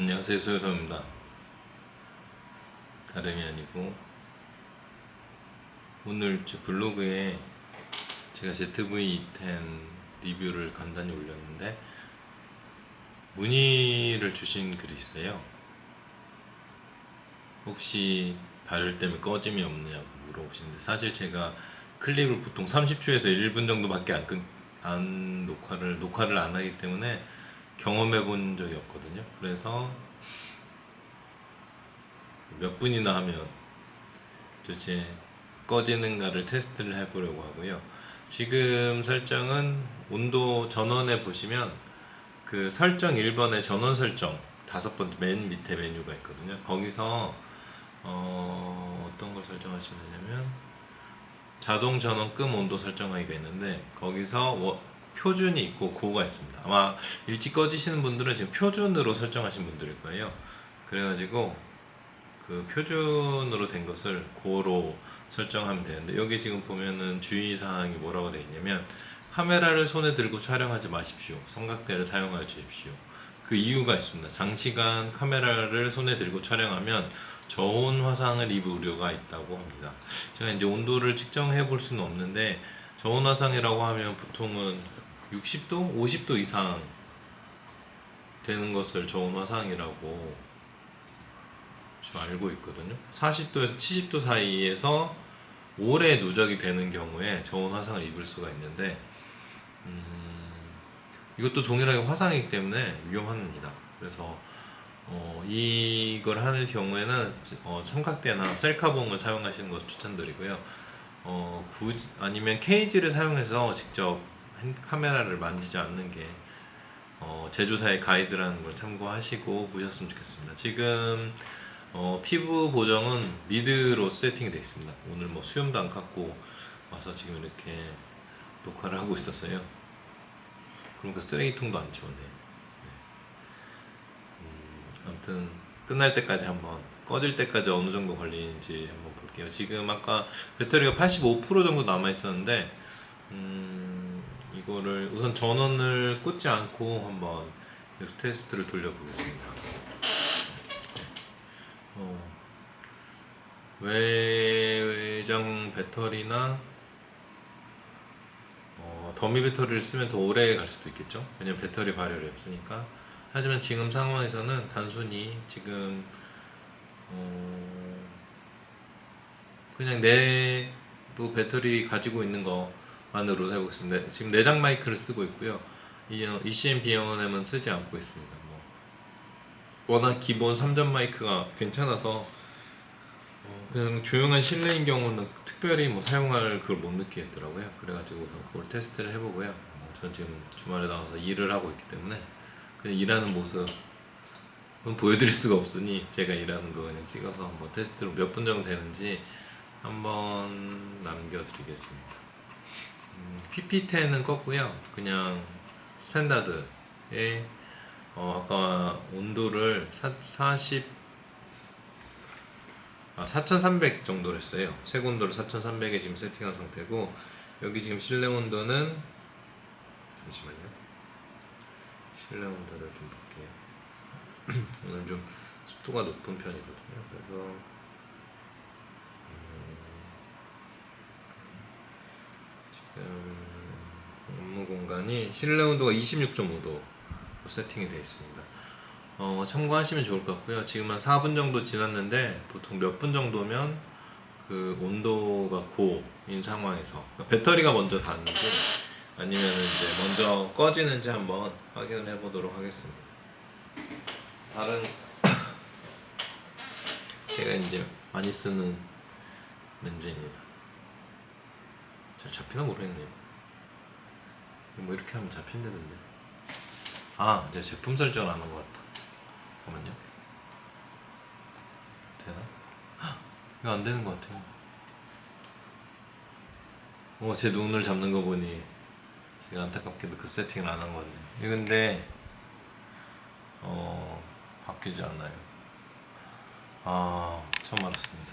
안녕하세요, 소유성입니다. 다름이 아니고 오늘 제 블로그에 제가 ZV-10 리뷰를 간단히 올렸는데 문의를 주신 글이 있어요. 혹시 발열 때문에 꺼짐이 없느냐고 물어보시는데, 사실 제가 클립을 보통 30초에서 1분 정도밖에 안 녹화를 안 하기 때문에 경험해 본 적이 없거든요. 그래서 몇 분이나 하면 도대체 꺼지는가를 테스트를 해보려고 하고요. 지금 설정은 온도 전원에 보시면 그 설정 1번에 전원 설정 5번째 맨 밑에 메뉴가 있거든요. 거기서 어떤 걸 설정하시면 되냐면 자동 전원 끔 온도 설정하기가 있는데, 거기서 표준이 있고 고가 있습니다. 아마 일찍 꺼지시는 분들은 지금 표준으로 설정하신 분들일 거예요. 그래가지고 그 표준으로 된 것을 고로 설정하면 되는데, 여기 지금 보면은 주의사항이 뭐라고 되어 있냐면 카메라를 손에 들고 촬영하지 마십시오, 삼각대를 사용하여 주십시오. 그 이유가 있습니다. 장시간 카메라를 손에 들고 촬영하면 저온 화상을 입을 우려가 있다고 합니다. 제가 이제 온도를 측정해 볼 수는 없는데, 저온 화상이라고 하면 보통은 60도, 50도 이상 되는 것을 저온 화상이라고 저 알고 있거든요. 40도에서 70도 사이에서 오래 누적이 되는 경우에 저온 화상을 입을 수가 있는데, 이것도 동일하게 화상이기 때문에 위험합니다. 그래서 이걸 하는 경우에는 삼각대나 셀카봉을 사용하시는 것을 추천드리고요. 아니면 케이지를 사용해서 직접 카메라를 만지지 않는 게 제조사의 가이드라는 걸 참고하시고 보셨으면 좋겠습니다. 지금 피부 보정은 미드로 세팅이 되어 있습니다. 오늘 뭐 수염도 안 깎고 와서 지금 이렇게 녹화를 하고 있었어요. 그러니까 쓰레기통도 안 치웠네요. 아무튼 끝날 때까지 한번, 꺼질 때까지 어느 정도 걸리는지 한번 볼게요. 지금 아까 배터리가 85% 정도 남아 있었는데, 이거를 우선 전원을 꽂지 않고 한번 계속 테스트를 돌려보겠습니다. 외장 배터리나 더미 배터리를 쓰면 더 오래 갈 수도 있겠죠. 왜냐면 배터리 발열이 없으니까. 하지만 지금 상황에서는 단순히 지금 그냥 내부 배터리 가지고 있는 것만으로 해보겠습니다. 지금 내장 마이크를 쓰고 있고요. ECM 비형은 쓰지 않고 있습니다. 워낙 기본 3점 마이크가 괜찮아서 그냥 조용한 실내인 경우는 특별히 사용할 그걸 못 느끼겠더라고요. 그래가지고 우선 그걸 테스트를 해보고요. 전 지금 주말에 나와서 일을 하고 있기 때문에 그냥 일하는 모습 보여드릴 수가 없으니, 제가 일하는 거 그냥 찍어서 한번 테스트로 몇 분 정도 되는지 한번 남겨드리겠습니다. PP10은 껐고요. 그냥 스탠다드에 아까 온도를 4300 정도로 했어요. 최고 온도를 4300에 지금 세팅한 상태고, 여기 지금 실내 온도는, 잠시만요, 실내 온도를 좀 볼게요. 오늘 좀 습도가 높은 편이거든요. 그래서 지금 업무 공간이 실내 온도가 26.5도 세팅이 되어 있습니다. 참고하시면 좋을 것 같고요. 지금 한 4분 정도 지났는데, 보통 몇 분 정도면 그 온도가 고인 상황에서 배터리가 먼저 닿는지 아니면 이제 먼저 꺼지는지 한번 확인을 해보도록 하겠습니다. 다른 제가 이제 많이 쓰는 렌즈입니다. 잘 잡히나 모르겠네요. 뭐 이렇게 하면 잡힌다던데. 내가 제품 설정을 안 한 것 같다. 잠깐만요. 되나? 이거 안 되는 것 같아요. 제 눈을 잡는 거 보니 제가 안타깝게도 그 세팅을 안 한 것 같네요. 이거 근데 바뀌지 않아요. 처음 알았습니다.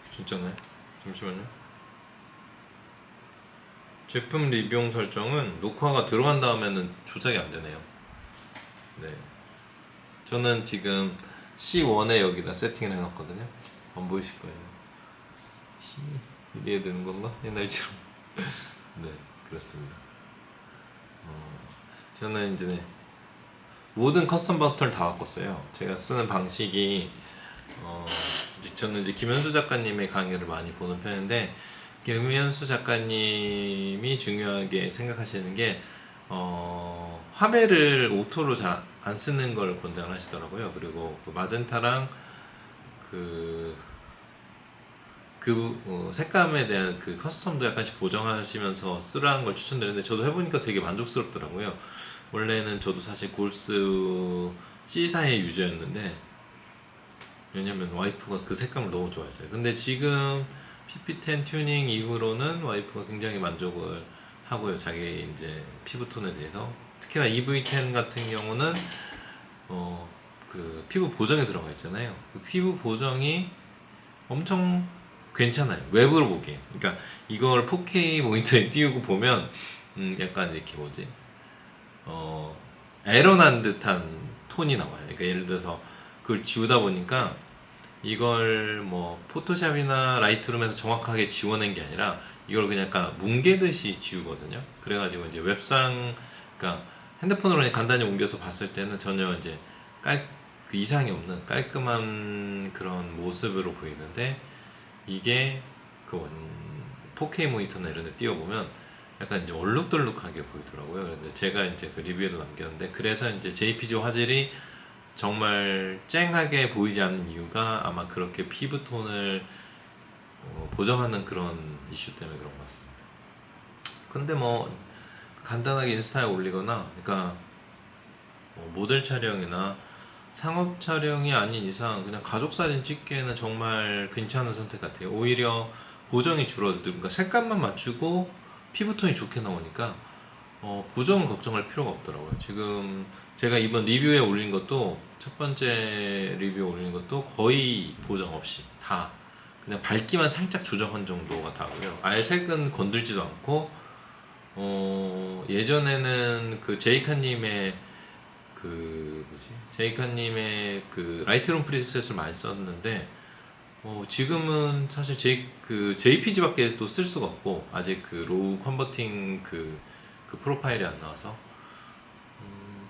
진짜네. 잠시만요. 제품 리뷰용 설정은 녹화가 들어간 다음에는 조작이 안 되네요. 네. 저는 지금 C1에 여기다 세팅을 해놨거든요. 안 보이실 거예요. C 이래야 되는 건가? 옛날처럼. 네, 그렇습니다. 저는 이제 모든 커스텀 버튼을 다 바꿨어요. 제가 쓰는 방식이 이제 저는 이제 김현수 작가님의 강의를 많이 보는 편인데, 김현수 작가님이 중요하게 생각하시는 게 화면을 오토로 잘 안 쓰는 걸 권장을 하시더라고요. 그리고 그 마젠타랑 그 색감에 대한 그 커스텀도 약간씩 보정하시면서 쓰라는 걸 추천드리는데, 저도 해보니까 되게 만족스럽더라고요. 원래는 저도 사실 골스 C사의 유저였는데, 왜냐면 와이프가 그 색감을 너무 좋아했어요. 근데 지금 PP10 튜닝 이후로는 와이프가 굉장히 만족을 하고요. 자기 이제 피부톤에 대해서. 특히나 EV10 같은 경우는 그 피부 보정에 들어가 있잖아요. 그 피부 보정이 엄청 괜찮아요. 외부로 보기에. 그러니까 이걸 4K 모니터에 띄우고 보면 약간 이렇게 뭐지? 에러난 듯한 톤이 나와요. 그러니까 예를 들어서 그걸 지우다 보니까 이걸 뭐 포토샵이나 라이트룸에서 정확하게 지워낸 게 아니라 이걸 그냥 약간 뭉개듯이 지우거든요. 그래가지고 이제 웹상, 그러니까 핸드폰으로 그냥 간단히 옮겨서 봤을 때는 전혀 이제 그 이상이 없는 깔끔한 그런 모습으로 보이는데, 이게 그 4K 모니터나 이런 데 띄워보면 약간 이제 얼룩덜룩하게 보이더라고요. 그런데 제가 이제 그 리뷰에도 남겼는데, 그래서 이제 JPG 화질이 정말 쨍하게 보이지 않는 이유가 아마 그렇게 피부톤을 보정하는 그런 이슈 때문에 그런 것 같습니다. 근데 뭐 간단하게 인스타에 올리거나, 그러니까 모델 촬영이나 상업 촬영이 아닌 이상 그냥 가족 사진 찍기에는 정말 괜찮은 선택 같아요. 오히려 보정이 줄어들고, 그러니까 색감만 맞추고 피부톤이 좋게 나오니까 보정은 걱정할 필요가 없더라고요. 지금 제가 이번 리뷰에 올린 것도, 첫 번째 리뷰에 올린 것도 거의 보정 없이 다 그냥 밝기만 살짝 조정한 정도가 다고요. 아예 색은 건들지도 않고, 예전에는 그 제이카님의 그 뭐지? 제이카님의 그 라이트룸 프리셋을 많이 썼는데, 지금은 사실 그 JPG밖에 또 쓸 수가 없고, 아직 그 로우 컨버팅 그 프로파일이 안 나와서.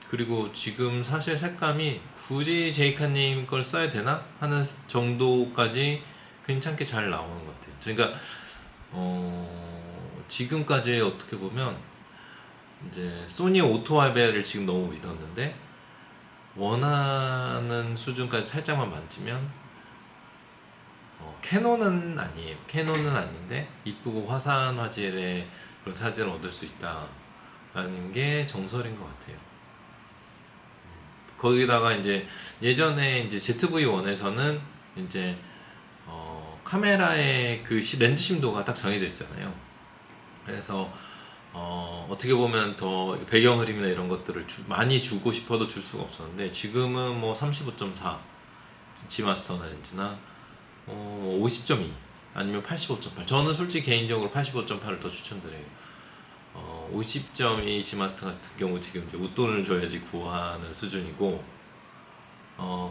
그리고 지금 사실 색감이 굳이 제이카님 걸 써야 되나 하는 정도까지 괜찮게 잘 나오는 것 같아요. 그러니까 지금까지 어떻게 보면 이제 소니 오토알베를 지금 너무 믿었는데, 원하는 수준까지 살짝만 만지면 캐논은 아니에요. 캐논은 아닌데 이쁘고 화사한 화질의 그런 사진을 얻을 수 있다라는 게 정설인 것 같아요. 거기다가 이제 예전에 이제 ZV-1에서는 이제 카메라의 그 렌즈 심도가 딱 정해져 있잖아요. 그래서 어떻게 보면 더 배경 흐림이나 이런 것들을 많이 주고 싶어도 줄 수가 없었는데, 지금은 뭐 35.4 지마스터 렌즈나 50.2 아니면 85.8, 저는 솔직히 개인적으로 85.8을 더 추천드려요. 50.2 지마스터 같은 경우 지금 이제 웃돈을 줘야지 구하는 수준이고,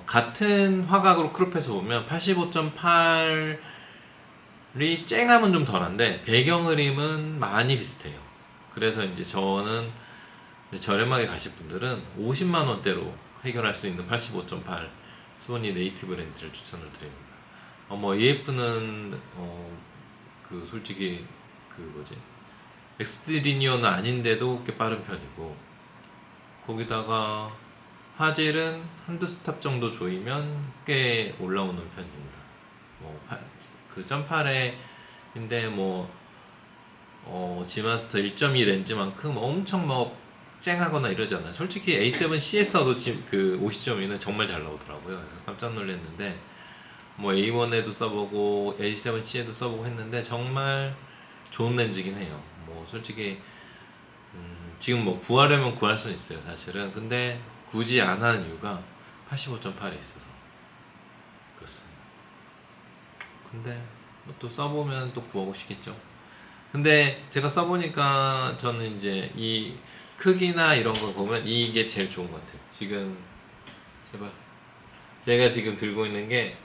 같은 화각으로 크롭해서 보면 85.8이 쨍함은 좀 덜한데 배경 흐림은 많이 비슷해요. 그래서 이제 저는 저렴하게 가실 분들은 50만 원대로 해결할 수 있는 85.8 소니 네이티브 렌즈를 추천을 드립니다. 뭐 AF는 그 솔직히 그 뭐지, 엑스트리니어는 아닌데도 꽤 빠른 편이고, 거기다가 화질은 한두 스탑 정도 조이면 꽤 올라오는 편입니다. 그 1.8에인데 지마스터 1.2 렌즈만큼 엄청 뭐 쨍하거나 이러잖아요. 솔직히 A7C에서도 지금 그 50.2는 정말 잘 나오더라고요. 그래서 깜짝 놀랐는데, 뭐 A1에도 써보고 A7C에도 써보고 했는데 정말 좋은 렌즈긴 해요. 뭐 솔직히 지금 뭐 구하려면 구할 수 있어요, 사실은. 근데 굳이 안 하는 이유가 85.8에 있어서 그렇습니다. 근데 뭐또 써보면 또 구하고 싶겠죠. 근데 제가 써보니까 저는 이제 이 크기나 이런 거 보면 이게 제일 좋은 것 같아요. 지금 제발. 제가 지금 들고 있는 게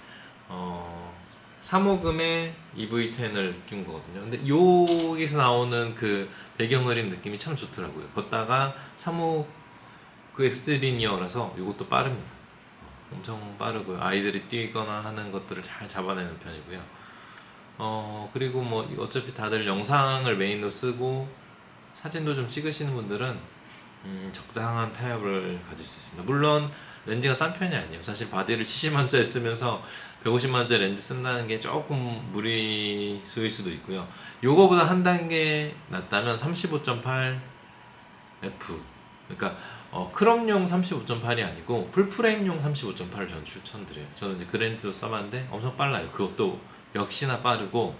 3호금의 EV10을 낀 거거든요. 근데 여기서 나오는 그 배경 그림 느낌이 참 좋더라고요. 걷다가 3호 그 엑스리니어라서 이것도 빠릅니다. 엄청 빠르고요. 아이들이 뛰거나 하는 것들을 잘 잡아내는 편이고요. 그리고 뭐 어차피 다들 영상을 메인으로 쓰고 사진도 좀 찍으시는 분들은 적당한 타협을 가질 수 있습니다. 물론 렌즈가 싼 편이 아니에요. 사실 바디를 70만원짜리 쓰면서 150만원짜리 렌즈 쓴다는 게 조금 무리수일 수도 있고요. 요거보다 한 단계 낫다면 35.8 F, 그러니까 크롬용 35.8이 아니고 풀프레임용 35.8을 저는 추천드려요. 저는 이제 그 렌즈도 써봤는데 엄청 빨라요. 그것도 역시나 빠르고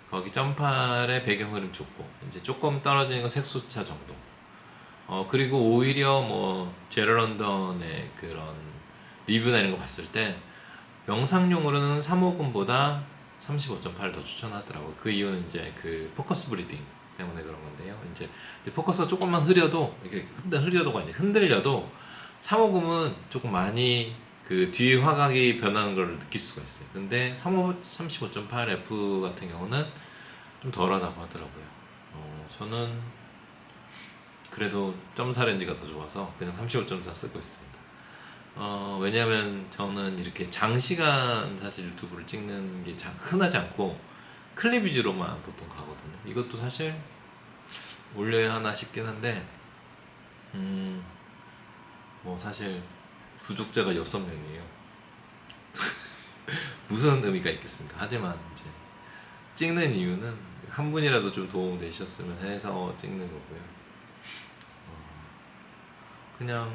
거기 점팔의 배경 흐름 좋고 이제 조금 떨어지는 건 색소차 정도. 그리고 오히려 뭐 제럴 런던의 그런 리뷰나 이런 거 봤을 때 영상용으로는 350보다 35.8을 더 추천하더라고요. 그 이유는 이제 그 포커스 브리딩 때문에 그런 건데요. 이제 포커스가 조금만 흐려도 이게 흐려도가 아니라 흔들려도 350은 조금 많이 그 뒤 화각이 변하는 걸 느낄 수가 있어요. 근데 35.8F 같은 경우는 좀 덜하다고 하더라고요. 저는 그래도 점사 렌즈가 더 좋아서 그냥 35.4 쓰고 있습니다. 왜냐면 저는 이렇게 장시간 사실 유튜브를 찍는 게 흔하지 않고 클립 위주로만 보통 가거든요. 이것도 사실 올려야 하나 싶긴 한데, 뭐 사실 구독자가 6명이에요. 무슨 의미가 있겠습니까? 하지만 이제 찍는 이유는 한 분이라도 좀 도움 되셨으면 해서 찍는 거고요. 그냥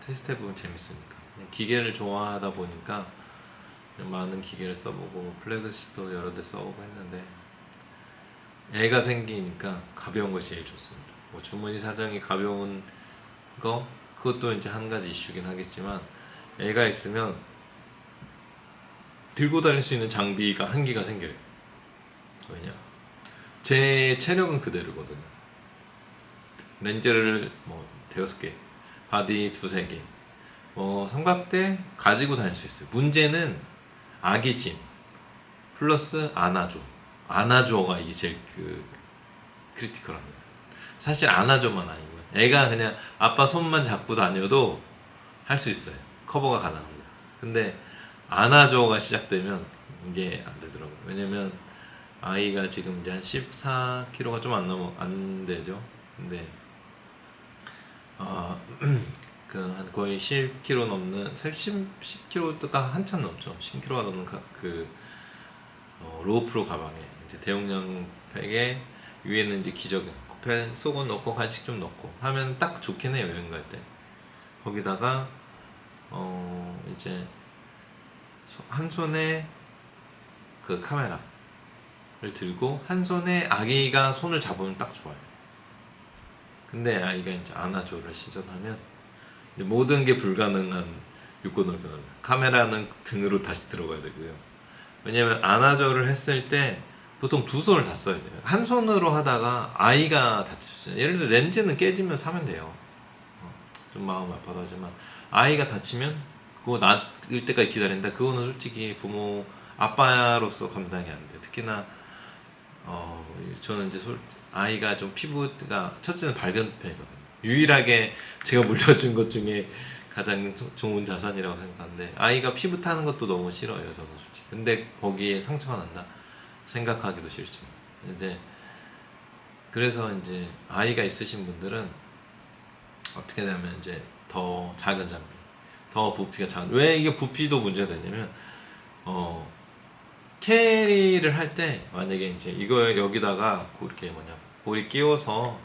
테스트 해보면 재밌으니까. 기계를 좋아하다 보니까 많은 기계를 써보고 플래그십도 여러 대 써보고 했는데 애가 생기니까 가벼운 것이 제일 좋습니다. 뭐 주머니 사정이 가벼운 거 그것도 이제 한 가지 이슈긴 하겠지만 애가 있으면 들고 다닐 수 있는 장비가 한계가 생겨요. 왜냐? 제 체력은 그대로거든요. 렌즈를 뭐 대여섯 개, 바디 두세 개, 삼각대 가지고 다닐 수 있어요. 문제는 아기 짐 플러스 안아줘. 안아줘가 이게 제일 크리티컬합니다. 사실 안아줘만 아니고요. 애가 그냥 아빠 손만 잡고 다녀도 할 수 있어요. 커버가 가능합니다. 근데 안아줘가 시작되면 이게 안 되더라고요. 왜냐면 아이가 지금 이제 한 14kg가 좀 안 되죠. 근데 그 한 거의 10kg 넘는 10kg가 한참 넘죠. 10kg가 넘는 로우 프로 가방에 이제 대용량 팩에 위에는 이제 기저귀, 펜 속옷 넣고 간식 좀 넣고 하면 딱 좋긴 해요. 여행 갈 때. 거기다가 이제 한 손에 그 카메라를 들고 한 손에 아기가 손을 잡으면 딱 좋아요. 근데 아이가 이제 안아줘를 시전하면 모든 게 불가능한 요건으로 변합니다. 카메라는 등으로 다시 들어가야 되고요. 왜냐면 안아줘를 했을 때 보통 두 손을 다 써야 돼요. 한 손으로 하다가 아이가 다칠 수 있어요. 예를 들어 렌즈는 깨지면 사면 돼요. 좀 마음 아파도 하지만 아이가 다치면 그거 낫을 때까지 기다린다. 그거는 솔직히 부모 아빠로서 감당이 안 돼요. 특히나 저는 이제 아이가 좀 피부가 첫째는 밝은 편이거든요. 유일하게 제가 물려준 것 중에 가장 좋은 자산이라고 생각하는데 아이가 피부 타는 것도 너무 싫어요. 저는 솔직히. 근데 거기에 상처가 난다 생각하기도 싫죠. 이제 그래서 이제 아이가 있으신 분들은 어떻게 되면 이제 더 작은 장비, 더 부피가 작은. 왜 이게 부피도 문제가 되냐면 캐리를 할 때 만약에 이제 이거 여기다가 이렇게 볼이 끼워서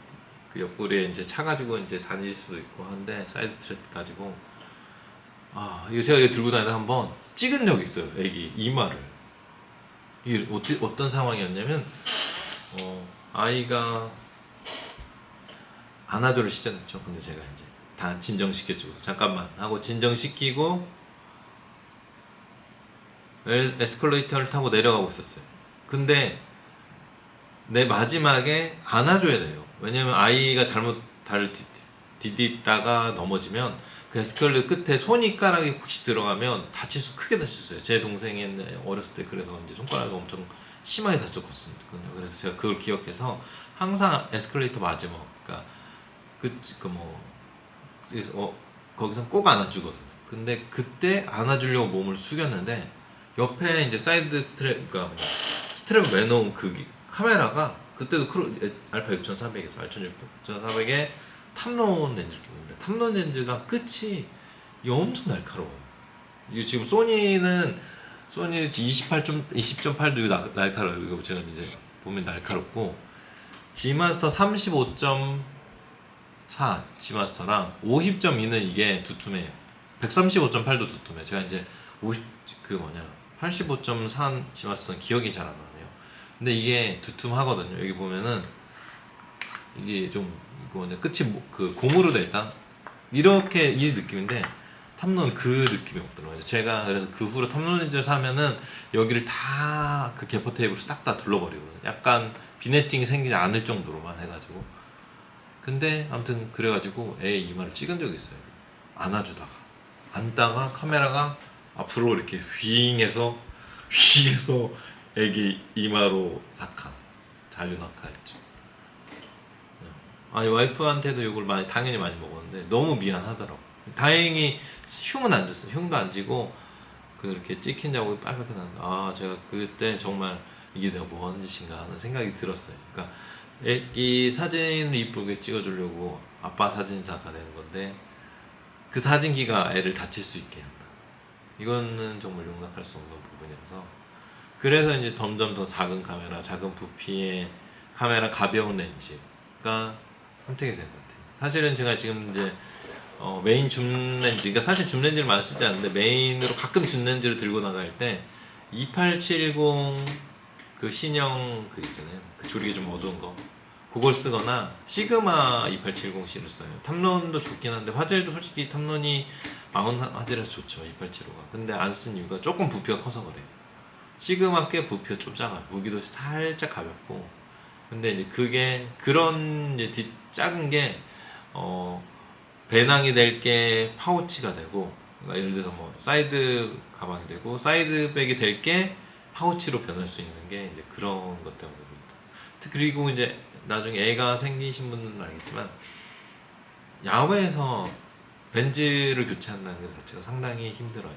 그 옆구리에 이제 차가지고 이제 다닐 수도 있고 한데 사이드 스트랩 가지고 이거 제가 이거 들고 다니다 한번 찍은 적이 있어요. 애기 이마를. 이게 어떤 상황이었냐면 아이가 안아줘를 시작했죠. 근데 제가 이제 다 진정시켰죠. 그래서 잠깐만 하고 진정시키고 에스컬레이터를 타고 내려가고 있었어요. 근데 내 마지막에 안아줘야 돼요. 왜냐면 아이가 잘못 다리를 디디다가 넘어지면 그 에스컬레이터 끝에 손가락이 혹시 들어가면 다칠 수 크게 다칠 수 있어요. 제 동생이 어렸을 때 그래서 이제 손가락이 엄청 심하게 다쳤거든요. 그래서 제가 그걸 기억해서 항상 에스컬레이터 마지막, 그러니까 그뭐 거기서 꼭 안아주거든요. 근데 그때 안아주려고 몸을 숙였는데 옆에 이제 사이드 스트랩, 그러니까 스트랩 매놓은 그 카메라가 그때도 알파 6400에서 알파 6400에 탑론 렌즈를 끼고 있는데 탑론 렌즈가 끝이 엄청 날카로워요. 이거 지금 소니 20.8도 날카로워요. 이거 제가 이제 보면 날카롭고 G마스터 35.4 G마스터랑 50.2는 이게 두툼해요. 135.8도 두툼해요. 제가 이제 85.4 G마스터는 기억이 잘 안 나네요. 근데 이게 두툼하거든요. 여기 보면은 이게 좀 끝이 그 고무로 돼 있다. 이렇게 이 느낌인데 탑론 그 느낌이 없더라고요. 제가 그래서 그 후로 탑론 렌즈를 사면은 여기를 다 그 개퍼 테이프로 싹 다 둘러버리거든요. 약간 비네팅이 생기지 않을 정도로만 해가지고. 근데 아무튼 그래가지고 애 이마를 찍은 적이 있어요. 안아주다가 앉다가 카메라가 앞으로 이렇게 휘잉해서 애기 이마로 잔류 낙하했죠. 아니 와이프한테도 이걸 당연히 많이 먹었는데 너무 미안하더라고. 다행히 흉은 안 졌어요. 흉도 안 지고 그렇게 찍힌 자국이 빨갛게 나는데 제가 그때 정말 이게 내가 뭐 하는 짓인가 하는 생각이 들었어요. 그러니까 애기 사진을 이쁘게 찍어주려고 아빠 사진사가 되는 건데 그 사진기가 애를 다칠 수 있게 한다. 이거는 정말 용납할 수 없는 부분이라서 그래서 이제 점점 더 작은 카메라, 작은 부피의 카메라, 가벼운 렌즈가 선택이 된 것 같아요. 사실은 제가 지금 이제 메인 줌 렌즈, 그러니까 사실 줌 렌즈를 많이 쓰지 않는데 메인으로 가끔 줌 렌즈를 들고 나갈 때 2870 그 신형 그 있잖아요. 그 조리개 좀 어두운 거 그걸 쓰거나 시그마 2870C를 써요. 탑론도 좋긴 한데 화질도 솔직히 탑론이 망원 화질에서 좋죠. 2875가. 근데 안 쓴 이유가 조금 부피가 커서 그래요. 시그마 꽤 부피가 좀 작아요. 무기도 살짝 가볍고. 근데 이제 그게 그런 이제 작은 게 배낭이 될 게 파우치가 되고, 그러니까 예를 들어서 뭐 사이드 가방이 되고 사이드백이 될 게 파우치로 변할 수 있는 게 이제 그런 것 때문입니다. 그리고 이제 나중에 애가 생기신 분들은 알겠지만 야외에서 렌즈를 교체한다는 것 자체가 상당히 힘들어요.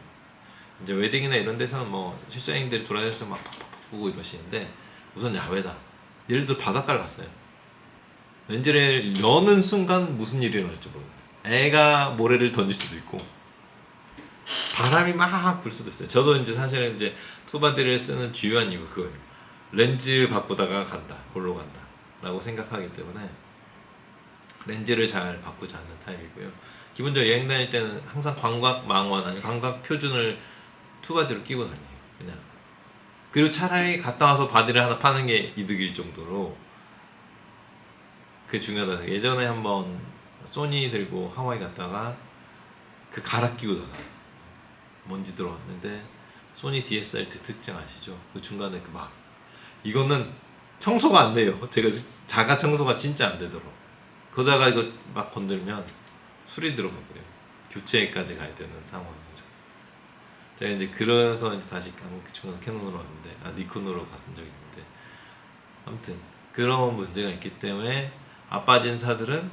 이제 웨딩이나 이런 데서는 뭐 실사님들이 돌아다니면서 막 팍팍팍 보고 이러시는데 우선 야외다. 예를 들어 바닷가를 갔어요. 렌즈를 여는 순간 무슨 일이 일어날지 모릅니다. 애가 모래를 던질 수도 있고 바람이 막 불 수도 있어요. 저도 이제 사실은 이제 투바디를 쓰는 주요한 이유 그거예요. 렌즈 바꾸다가 간다, 골로 간다 라고 생각하기 때문에 렌즈를 잘 바꾸지 않는 타입이고요. 기본적으로 여행 다닐 때는 항상 광각 망원 아니 광각 표준을 투바디로 끼고 다녀요. 그냥. 그리고 차라리 갔다 와서 바디를 하나 파는 게 이득일 정도로 그게 중요하다. 예전에 한번 소니 들고 하와이 갔다가 그 갈아 끼고다가 먼지 들어왔는데 소니 DSLR 특징 아시죠? 그 중간에 그 막 이거는 청소가 안 돼요. 제가 자가 청소가 진짜 안 되더라고. 그러다가 이거 막 건들면 술이 들어가고요. 교체까지 가야 되는 상황이죠. 제가 이제 그래서 이제 다시 중간 캐논으로 왔는데 니콘으로 갔던 적이 있는데 아무튼 그런 문제가 있기 때문에 아빠 진사들은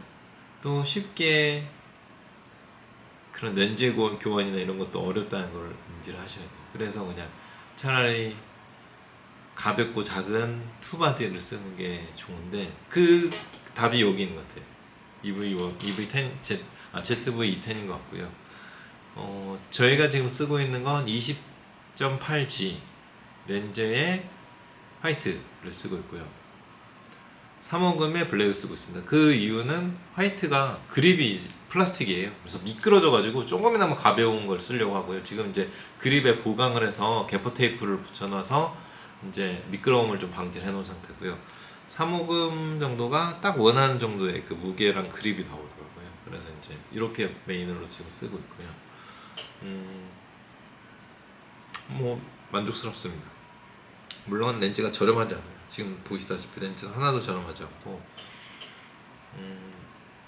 또 쉽게 그런 렌즈 교환이나 이런 것도 어렵다는 걸 인지를 하셔야 돼요. 그래서 그냥 차라리 가볍고 작은 투바디를 쓰는 게 좋은데 그 답이 여기 있는 것 같아요. EV10 ZV-E10인 것 같고요. 저희가 지금 쓰고 있는 건 20.8G 렌즈에 화이트를 쓰고 있고요. 3호금에 블랙을 쓰고 있습니다. 그 이유는 화이트가 그립이 플라스틱이에요. 그래서 미끄러져가지고 조금이나마 가벼운 걸 쓰려고 하고요. 지금 이제 그립에 보강을 해서 개퍼 테이프를 붙여놔서 이제 미끄러움을 좀 방지해 놓은 상태고요. 3호금 정도가 딱 원하는 정도의 그 무게랑 그립이 나오더라고요. 그래서 이제 이렇게 메인으로 지금 쓰고 있고요. 뭐 만족스럽습니다. 물론 렌즈가 저렴하지 않아요. 지금 보시다시피 렌즈는 하나도 저렴하지 않고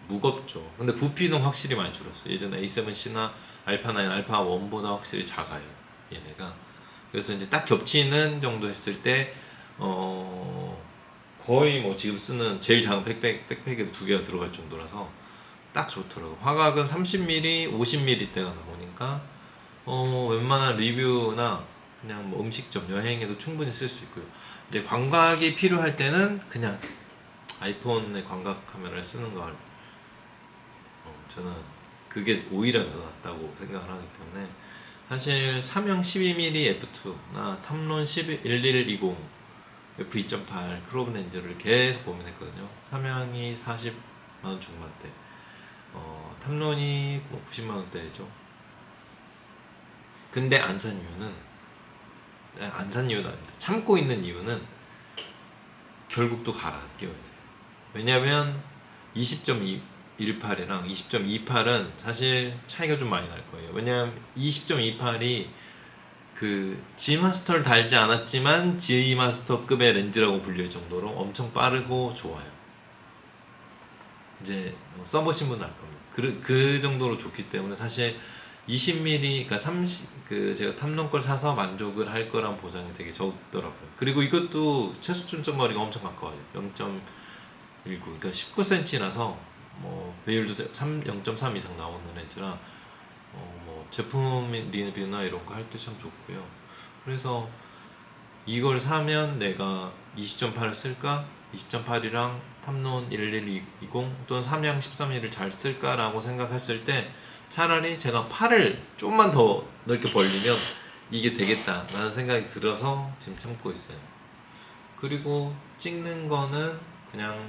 무겁죠. 근데 부피는 확실히 많이 줄었어요. 예전에 A7C나 알파9, 알파1보다 확실히 작아요. 얘네가. 그래서 이제 딱 겹치는 정도 했을 때, 거의 뭐 지금 쓰는 제일 작은 백팩에도 두 개가 들어갈 정도라서 딱 좋더라고. 화각은 30mm, 50mm대가 나오니까, 웬만한 리뷰나 그냥 뭐 음식점, 여행에도 충분히 쓸 수 있고요. 이제 광각이 필요할 때는 그냥 아이폰의 광각 카메라를 쓰는 걸 저는 그게 오히려 더 낫다고 생각을 하기 때문에 사실 삼형 12mm f2나 탐론 1120 f2.8 크롭 렌즈를 계속 고민했거든요. 삼형이 40만원 중반대, 탐론이 뭐 90만원대죠. 근데 안 산 이유는, 안 산 이유는 아닙니다. 참고 있는 이유는 결국 또 갈아 끼워야 돼요. 왜냐면 20.18이랑 20.28은 사실 차이가 좀 많이 날 거예요. 왜냐면 20.28이 그 G마스터를 달지 않았지만 G마스터급의 렌즈라고 불릴 정도로 엄청 빠르고 좋아요. 이제 써보신 분은 알 겁니다. 그 정도로 좋기 때문에 사실 20mm, 그러니까 30, 제가 탐론 걸 사서 만족을 할 거란 보장이 되게 적더라고요. 그리고 이것도 최소 충전거리가 엄청 가까워요. 0.19, 그러니까 19cm라서 뭐 배율도 0.3 이상 나오는 렌즈라 뭐 제품 리뷰나 이런 거 할 때 참 좋고요. 그래서 이걸 사면 내가 20.8을 쓸까? 20.8이랑 탐론 1120 또는 삼양 13mm를 잘 쓸까라고 생각했을 때 차라리 제가 팔을 좀만 더 넓게 벌리면 이게 되겠다라는 생각이 들어서 지금 참고 있어요. 그리고 찍는 거는 그냥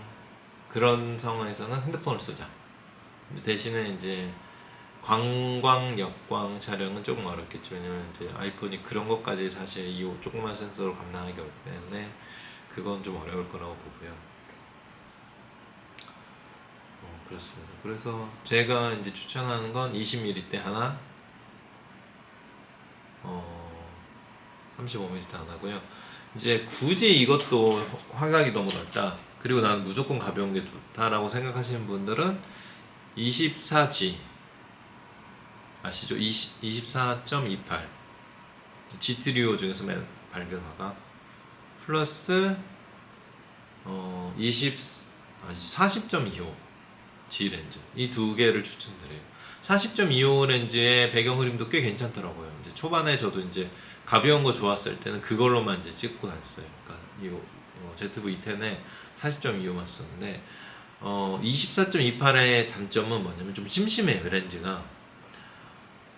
그런 상황에서는 핸드폰을 쓰자. 대신에 이제 광광, 역광 촬영은 조금 어렵겠죠. 왜냐면 이제 아이폰이 그런 것까지 사실 이 조그만 센서로 감당하기 어렵기 때문에 그건 좀 어려울 거라고 보고요. 그렇습니다. 그래서 제가 이제 추천하는 건 20mm 대 하나, 35mm 대 하나고요. 이제 굳이 이것도 화각이 너무 넓다, 그리고 나는 무조건 가벼운 게 좋다라고 생각하시는 분들은 24G 아시죠? 24.28 G3O 중에서 맨 밝은 화각 플러스 40.25 G 렌즈, 이 두 개를 추천드려요. 40.25 렌즈의 배경 흐림도 꽤 괜찮더라고요. 이제 초반에 저도 이제 가벼운 거 좋았을 때는 그걸로만 이제 찍고 다녔어요. 그러니까 이 ZV-10에 40.25만 썼는데 24.28의 단점은 뭐냐면 좀 심심해요. 렌즈가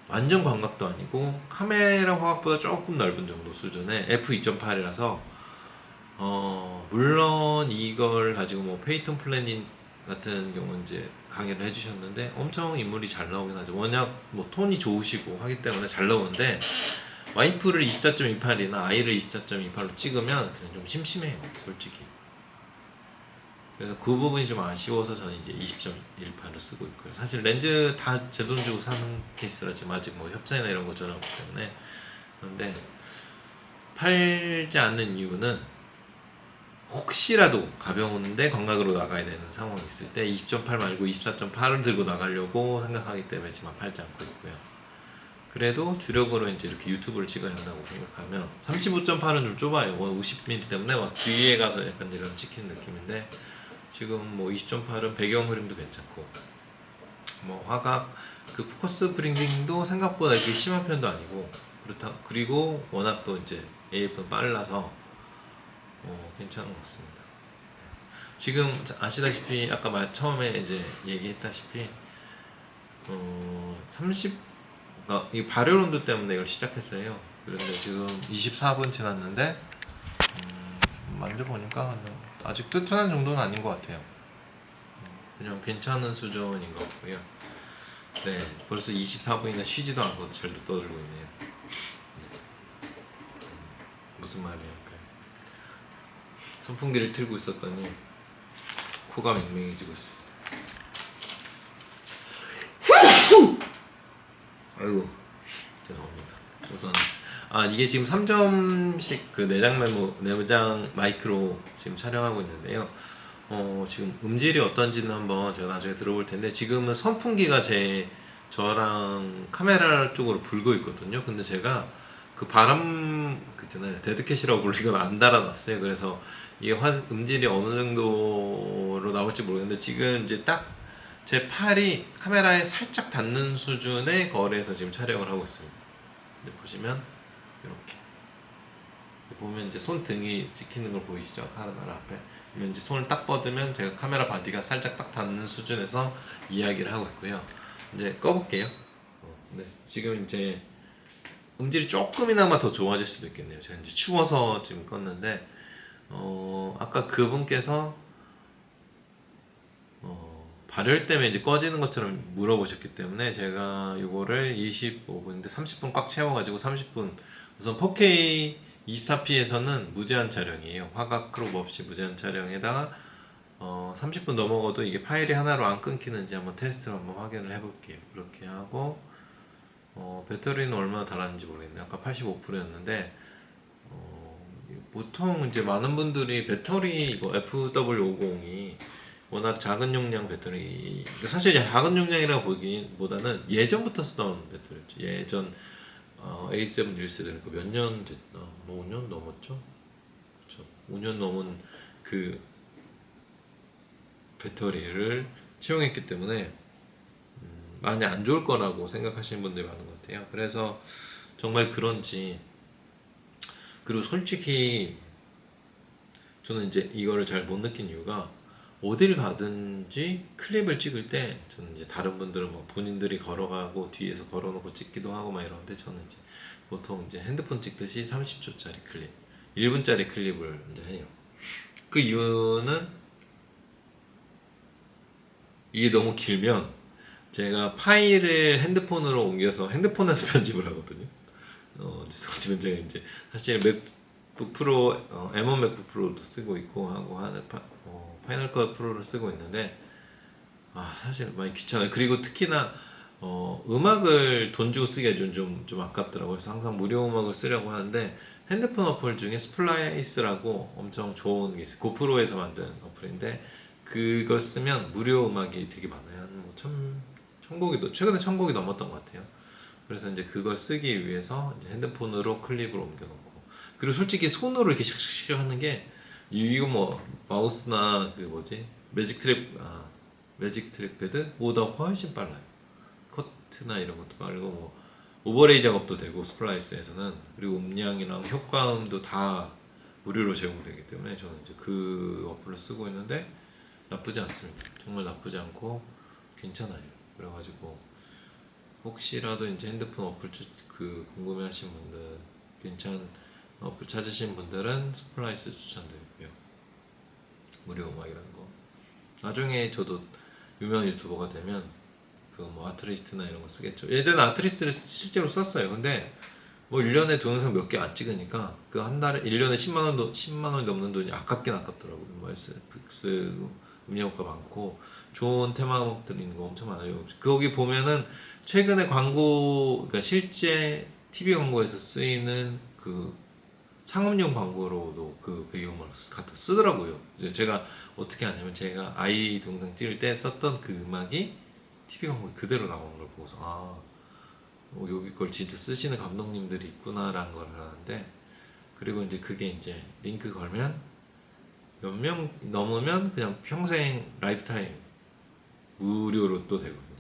완전 광각도 아니고 카메라 화각보다 조금 넓은 정도 수준의 f2.8이라서 물론 이걸 가지고 뭐 페이턴 플래닝 같은 경우는 이제 강의를 해주셨는데 엄청 인물이 잘 나오긴 하죠. 워낙 뭐 톤이 좋으시고 하기 때문에 잘 나오는데 와이프를 24.28이나 아이를 24.28로 찍으면 그냥 좀 심심해요, 솔직히. 그래서 그 부분이 좀 아쉬워서 저는 이제 20.18을 쓰고 있고요. 사실 렌즈 다 제 돈 주고 사는 케이스라 지금 아직 뭐 협찬이나 이런 거 전혀 없기 때문에. 그런데 팔지 않는 이유는 혹시라도 가벼운데 광각으로 나가야 되는 상황이 있을 때 20.8 말고 24.8을 들고 나가려고 생각하기 때문에 지금 팔지 않고 있고요. 그래도 주력으로 이제 이렇게 유튜브를 찍어야 한다고 생각하면 35.8은 좀 좁아요. 50mm 때문에 막 뒤에 가서 약간 이런 찍힌 느낌인데, 지금 뭐 20.8은 배경 흐림도 괜찮고 뭐 화각 그 포커스 브링딩도 생각보다 이렇게 심한 편도 아니고 그렇다. 그리고 워낙 또 이제 AF는 빨라서 괜찮은 것 같습니다. 지금 아시다시피 아까 처음에 이제 얘기했다시피 30, 이 발열 온도 때문에 이걸 시작했어요. 그런데 지금 24분 지났는데 만져보니까 아직 뜨뜻한 정도는 아닌 것 같아요. 그냥 괜찮은 수준인 것 같고요. 네, 벌써 24분이나 쉬지도 않고 잘도 떠들고 있네요. 무슨 말이에요? 선풍기를 틀고 있었더니 코가 맹맹해지고 있어요. 아이고, 죄송합니다. 우선 이게 지금 3점씩 그 내장 마이크로 지금 촬영하고 있는데요. 지금 음질이 어떤지는 한번 제가 나중에 들어볼 텐데 지금은 선풍기가 저랑 카메라 쪽으로 불고 있거든요. 근데 제가 그 바람 그 있잖아요. 데드캣이라고 부르는 건 안 달아놨어요. 그래서 이게 음질이 어느 정도로 나올지 모르겠는데 지금 이제 딱 제 팔이 카메라에 살짝 닿는 수준의 거리에서 지금 촬영을 하고 있습니다. 이제 보시면 이렇게 보면 이제 손등이 찍히는 걸 보이시죠? 카메라 앞에. 그러면 이제 손을 딱 뻗으면 제가 카메라 바디가 살짝 딱 닿는 수준에서 이야기를 하고 있고요. 이제 꺼볼게요. 네, 지금 이제 음질이 조금이나마 더 좋아질 수도 있겠네요. 제가 이제 추워서 지금 껐는데, 아까 그분께서 발열 때문에 이제 꺼지는 것처럼 물어보셨기 때문에 제가 이거를 25분인데 30분 꽉 채워가지고 30분 우선 4K 24p에서는 무제한 촬영이에요. 화각 크롭 없이 무제한 촬영에다가 30분 넘어가도 이게 파일이 하나로 안 끊기는지 한번 테스트를 한번 확인을 해볼게요. 그렇게 하고 배터리는 얼마나 달았는지 모르겠네요. 아까 85%였는데 보통 이제 많은 분들이 배터리 이거 FW50이 워낙 작은 용량 배터리 사실 작은 용량이라고 보기보다는 예전부터 쓰던 배터리였죠. 예전 A7 그 몇 년 됐나? 뭐 5년 넘었죠? 그렇죠. 5년 넘은 그 배터리를 채용했기 때문에 많이 안 좋을 거라고 생각하시는 분들이 많은 것 같아요. 그래서 정말 그런지 그리고 솔직히 저는 이제 이거를 잘 못 느낀 이유가 어딜 가든지 클립을 찍을 때 저는 이제 다른 분들은 뭐 본인들이 걸어가고 뒤에서 걸어놓고 찍기도 하고 막 이러는데 저는 이제 보통 이제 핸드폰 찍듯이 30초짜리 클립, 1분짜리 클립을 이제 해요. 그 이유는 이게 너무 길면 제가 파일을 핸드폰으로 옮겨서 핸드폰에서 편집을 하거든요. 죄송하지만 제가 이제 사실 맥북 프로, M1 맥북 프로도 쓰고 있고 하고 하는 파이널 컷 프로를 쓰고 있는데 사실 많이 귀찮아요. 그리고 특히나 음악을 돈 주고 쓰기가 좀 아깝더라고요. 그래서 항상 무료 음악을 쓰려고 하는데 핸드폰 어플 중에 스플라이스라고 엄청 좋은 게 있어요. 고프로에서 만든 어플인데 그걸 쓰면 무료 음악이 되게 많아요. 한뭐 천곡이 최근에 천곡이 넘었던 것 같아요. 그래서 이제 그걸 쓰기 위해서 이제 핸드폰으로 클립을 옮겨놓고 그리고 솔직히 손으로 이렇게 샥샥샥 하는 게 이거 뭐 마우스나 그 뭐지 매직 트랙패드보다 훨씬 빨라요. 커트나 이런 것도 빠르고 뭐 오버레이 작업도 되고 스플라이스에서는 그리고 음량이랑 효과음도 다 무료로 제공되기 때문에 저는 이제 그 어플을 쓰고 있는데 나쁘지 않습니다. 정말 나쁘지 않고 괜찮아요. 그래가지고 혹시라도 이제 핸드폰 어플 궁금해하신 분들 괜찮은 어플 찾으신 분들은 스플라이스 추천드리고요. 무료 음악이라는 거. 나중에 저도 유명한 유튜버가 되면 그 뭐 아트리스트나 이런 거 쓰겠죠. 예전에 아트리스트를 실제로 썼어요. 근데 뭐 1년에 동영상 몇 개 안 찍으니까 그 한 달에 1년에 10만 원이 넘는 돈이 아깝긴 아깝더라고요. 뭐 SFX 음향효과 많고 좋은 테마 음악들 있는 거 엄청 많아요. 거기 보면은 최근에 그러니까 실제 TV 광고에서 쓰이는 그 상업용 광고로도 그 배경음악을 갖다 쓰더라고요. 이제 제가 어떻게 하냐면 제가 아이 동영상 찍을 때 썼던 그 음악이 TV 광고에 그대로 나오는 걸 보고서 여기 걸 진짜 쓰시는 감독님들이 있구나라는 걸 알았는데 그리고 이제 그게 이제 링크 걸면 몇 명 넘으면 그냥 평생 라이프타임 무료로 또 되거든요.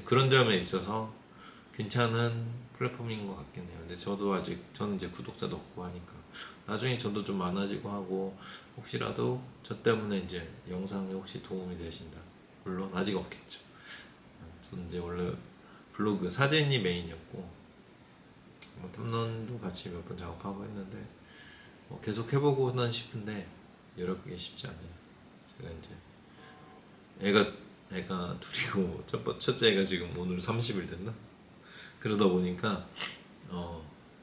그런 점에 있어서 괜찮은 플랫폼인 것 같긴 해요. 근데 저는 이제 구독자도 없고 하니까 나중에 저도 좀 많아지고 하고 혹시라도 저 때문에 이제 영상에 혹시 도움이 되신다. 물론 아직 없겠죠. 저는 이제 원래 블로그 사진이 메인이었고 뭐 탐론도 같이 몇 번 작업하고 했는데 계속 해보고는 싶은데 여러 개 쉽지 않아요. 제가 이제 애가 둘이고 첫째 애가 지금 오늘 30일 됐나? 그러다 보니까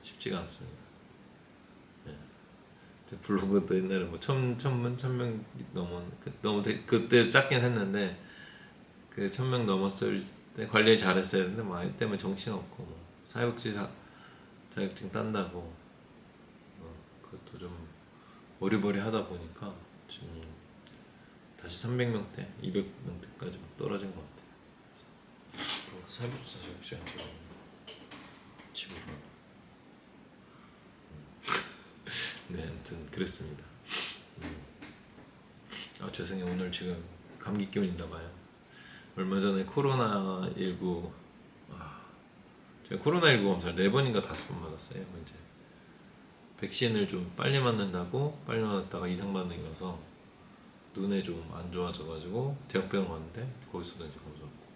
쉽지가 않습니다. 네. 블로그도 옛날에 뭐 천명 넘은 너무 그때 작긴 했는데 그 1000명 넘었을 때 관리를 잘했어야 했는데 뭐 아이 때문에 정신 없고 뭐 사회복지 자격증 딴다고 그것도 좀 어리버리 하다 보니까 좀 다시 300명대, 200명대까지 막 떨어진 것 같아요. 사회복지 않게 집으로. 네, 아무튼 그랬습니다. 아 죄송해요. 오늘 지금 감기 기운 있나봐요. 얼마 전에 코로나19 제가 코로나19 검사를 4번인가 5번 받았어요. 이제 백신을 좀 빨리 맞는다고 빨리 맞았다가 이상 반응이어서 눈에 좀 안 좋아져가지고 대학병원 갔는데 거기서도 이제 검사 받고,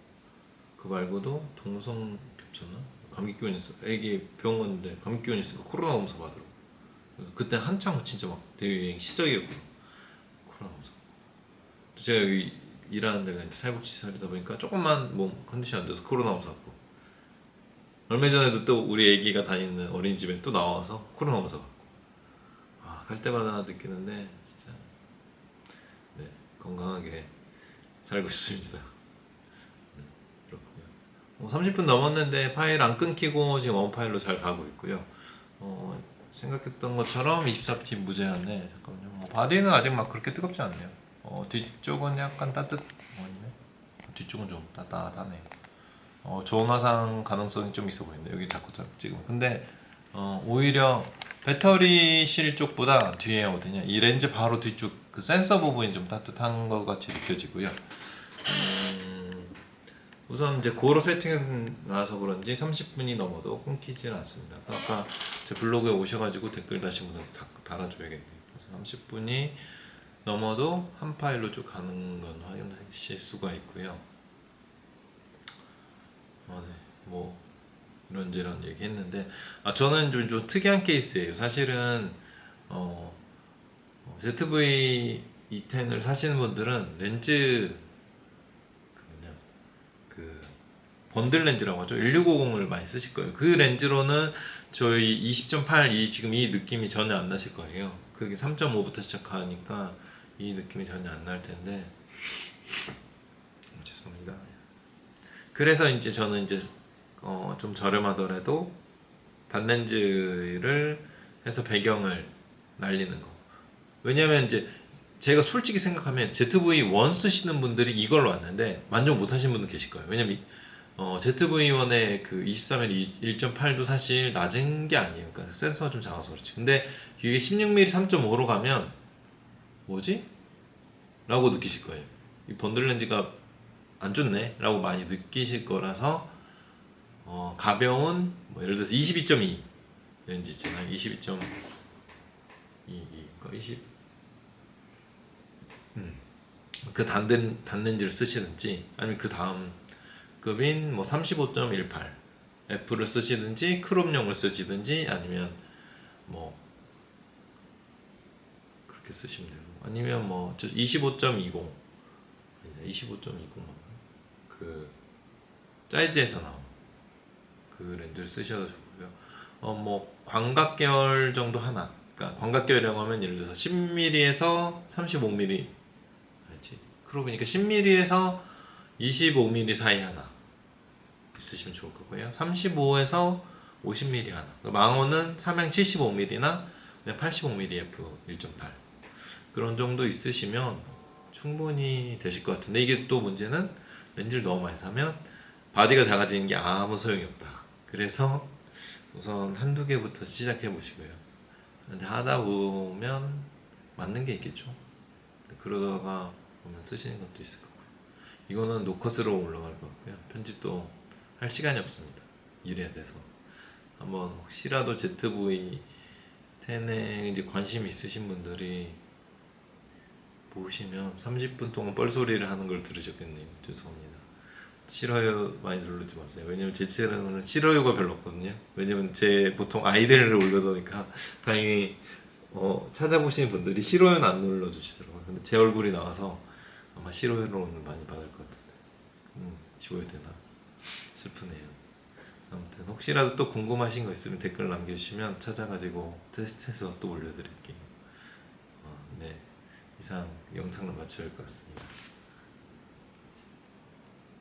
그 말고도 동성 겹쳤나? 감기 기운 있어. 애기 병원 갔는데 감기 기운 있으니까 코로나 검사 받으러. 그때 한창 진짜 막 대유행 시작이었고 코로나 검사. 제가 여기 일하는 데가 이제 사회복지시설이다 보니까 조금만 몸 컨디션 안 좋아서 코로나 검사 받고, 얼마 전에도 또 우리 애기가 다니는 어린이집에 또 나와서 코로나 검사 받고. 갈 때마다 느끼는데 진짜 네, 건강하게 살고 싶습니다. 네, 그렇고요. 30분 넘었는데 파일 안 끊기고 지금 원파일로 잘 가고 있고요. 생각했던 것처럼 24T 무제한에 잠깐만요. 바디는 아직 막 그렇게 뜨겁지 않네요. 뒤쪽은 약간 아니네. 뒤쪽은 좀 따뜻하네요. 좋은 화상 가능성이 좀 있어 보이네요. 여기 자꾸 지금. 근데 오히려 배터리실 쪽보다 뒤에 어디냐, 이 렌즈 바로 뒤쪽 그 센서 부분이 좀 따뜻한 것 같이 느껴지고요. 우선 이제 고로 세팅해 놔서 그런지 30분이 넘어도 끊기지는 않습니다. 아까 제 블로그에 오셔가지고 댓글 다신 분들 달아줘야겠네요. 그래서 30분이 넘어도 한 파일로 쭉 가는 건 확인하실 수가 있고요. 네, 뭐 이런저런 얘기했는데, 저는 좀 특이한 케이스예요. 사실은 ZV-E10을 사시는 분들은 렌즈 그 번들 렌즈라고 하죠. 1650을 많이 쓰실 거예요. 그 렌즈로는 저희 20.8 지금 이 느낌이 전혀 안 나실 거예요. 그게 3.5부터 시작하니까 이 느낌이 전혀 안 날 텐데, 죄송합니다. 그래서 이제 저는 이제 좀 저렴하더라도 단렌즈를 해서 배경을 날리는 거. 왜냐면 이제 제가 솔직히 생각하면 ZV-1 쓰시는 분들이 이걸로 왔는데 만족 못 하신 분도 계실 거예요. 왜냐면 ZV-1의 그 23mm 1.8도 사실 낮은 게 아니에요. 그러니까 센서가 좀 작아서 그렇지. 근데 이게 16mm 3.5로 가면 뭐지? 라고 느끼실 거예요. 이 번들 렌즈가 안 좋네 라고 많이 느끼실 거라서 가벼운 예를 들어서 22.2 렌즈 있잖아요. 22.2 그 단렌즈를 쓰시든지, 아니면 그 다음 급인 35.18 F를 쓰시든지 크롭용을 쓰시든지, 아니면 뭐 그렇게 쓰시면 돼요. 아니면 25.20 그 짜이즈에서 나온 그 렌즈를 쓰셔도 좋고요. 광각계열 정도 하나, 그러니까 광각계열이라고 하면 예를 들어서 10mm에서 35mm 알지? 크롭이니까 10mm에서 25mm 사이 하나 있으시면 좋을 거고요. 35에서 50mm 하나. 망원은 삼양 75mm나 85mm f 1.8 그런 정도 있으시면 충분히 되실 것 같은데, 이게 또 문제는 렌즈를 너무 많이 사면 바디가 작아지는 게 아무 소용이 없다. 그래서 우선 한두 개부터 시작해 보시고요. 근데 하다 보면 맞는 게 있겠죠. 그러다가 보면 쓰시는 것도 있을 거고요. 이거는 노컷으로 올라갈 것 같고요. 편집도 할 시간이 없습니다. 일해야 돼서. 한번 혹시라도 ZV-10에 이제 관심 있으신 분들이 보시면 30분 동안 뻘소리를 하는 걸 들으셨겠네요. 죄송합니다. 싫어요 많이 누르지 마세요. 왜냐면 제 채널은 싫어요가 별로 없거든요. 왜냐면 제 보통 아이들을 올려놓으니까 다행히 찾아보시는 분들이 싫어요는 안 눌러주시더라고요. 근데 제 얼굴이 나와서 아마 싫어요를 오늘 많이 받을 것 같은데 지워야 되나? 슬프네요. 아무튼 혹시라도 또 궁금하신 거 있으면 댓글 남겨주시면 찾아가지고 테스트해서 또 올려드릴게요. 네, 이상 영상을 마쳐야 할 것 같습니다.